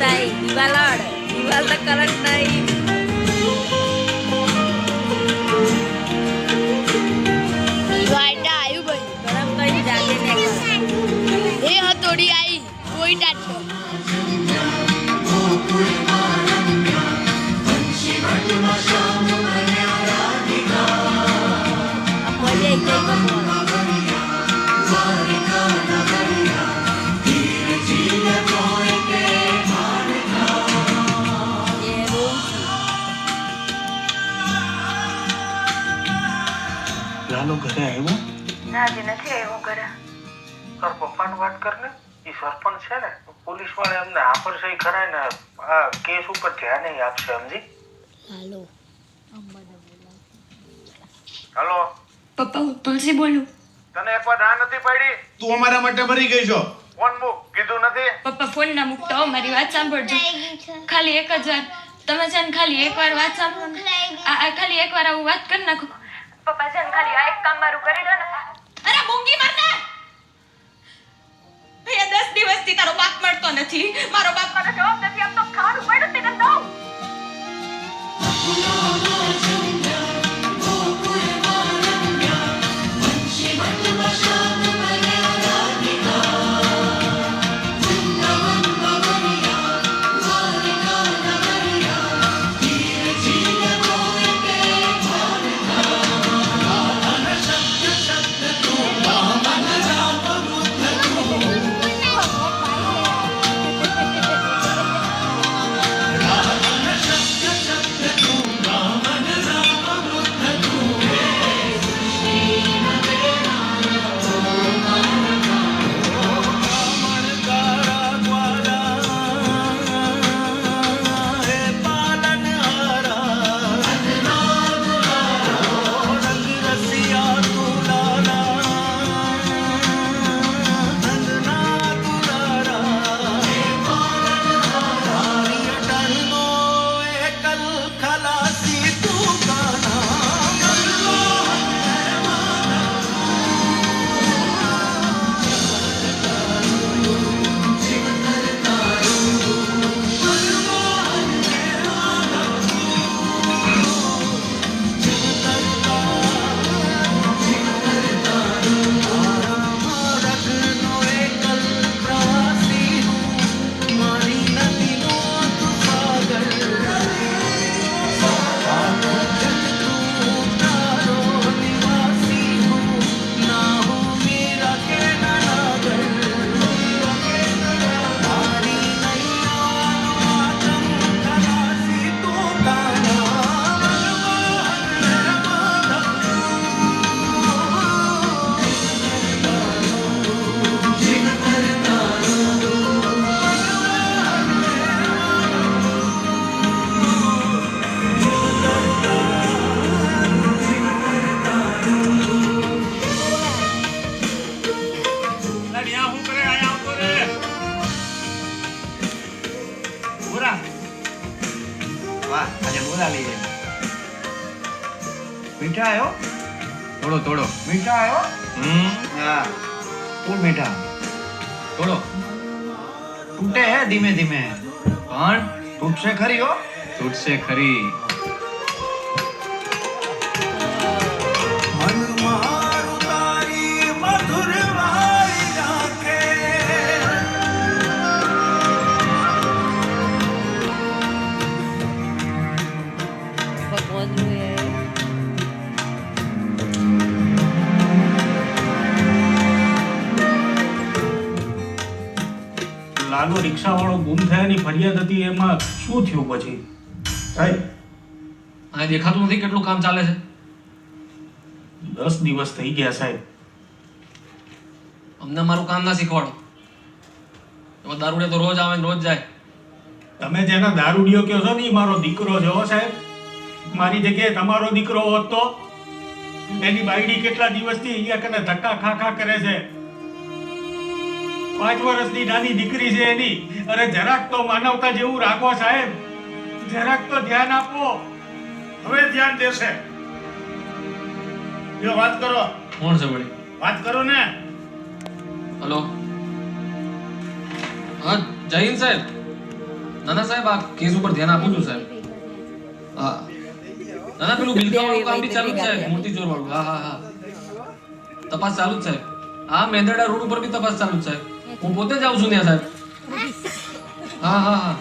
થાય દિવાલ તો કરંટ નહીં વાયટા આયુ ભાઈ ગરમ કરી જાગે ને એ હતોડી આઈ કોઈ ટાટો લાલો ઘરે આવ્યો ના જે નથી આવ્યો ઘરે. તાર પપ્પાને વાત કર ને એ સરપંચ છે ને પોલીસ વાળા એમને આફર સહી કરાય ને આ કેસ ઉપર ધ્યાન નહીં આપશે સમજી. હાલો હાલો પપ્પા હું તુલસી બોલું. તને એકવાર ના નથી પડી તું અમારા માટે મરી ગઈ છો. ફોન મૂક કીધું નથી. પપ્પા ફોન ના મૂકતા હો, મારી વાત સાંભળજો. ખાલી એક જ વાત, તમે છે ને ખાલી એકવાર વાત સાંભળો ને. આ ખાલી એકવાર આવું વાત કરી નાખો. પપ્પા છે ને ખાલી આ એક કામ મારું કરી દો ને. અરે મૂંગી મારને ભૈયા 10 દિવસથી તારો બાપ મળતો નથી. મારો બાપ મને જવાબ નથી આપતો. ખાવાનું પડ્યું તેને દઉં. મીઠા આવ્યો થોડો થોડો મીઠા આવ્યો હા ફૂલ મીઠા થોડો તૂટે હે ધીમે ધીમે પણ તૂટશે ખરી હો તૂટશે ખરી. લાલો રિક્ષા વાળો ગુમ થયાની ફરિયાદ હતી એમાં શું થયું પછી સાહેબ? આ દેખાતું નથી કેટલું કામ ચાલે છે. 10 દિવસ થઈ ગયા સાહેબ. અમને મારું કામ ના શીખવાડો. એમાં દારૂડે તો રોજ આવે ને રોજ જાય. તમે જેને દારૂડિયો કહો છો ને એ મારો દીકરો છે હો સાહેબ. મારી જગ્યાએ તમારો દીકરો હોત તો એની બાયડી કેટલા દિવસથી અહીંયા કને ધક્કા ખા ખા કરે છે. 5 વર્ષની નાની દીકરી છે એની. અરે જરાક તો માનવતા જેવું રાખો સાહેબ, જરાક તો ધ્યાન આપો. હવે ધ્યાન દેશે. જો વાત કરો. કોણ છે વળી? વાત કરો ને. હલો, હા જૈન સાહેબ. ના ના સાહેબ, આ કેસ ઉપર ધ્યાન આપું છું સાહેબ. હા ના ના, પેલું બિલકા વાળું કામ બી ચાલુ જ છે, મૂર્તિ ચોર વાળું. હા હા હા, તપાસ ચાલુ જ સાહેબ. હા, મેંદરડા રોડ ઉપર બી તપાસ ચાલુ જ સાહેબ. હું પોતે જ આવું છું ત્યાં સાહેબ. હા હા હા,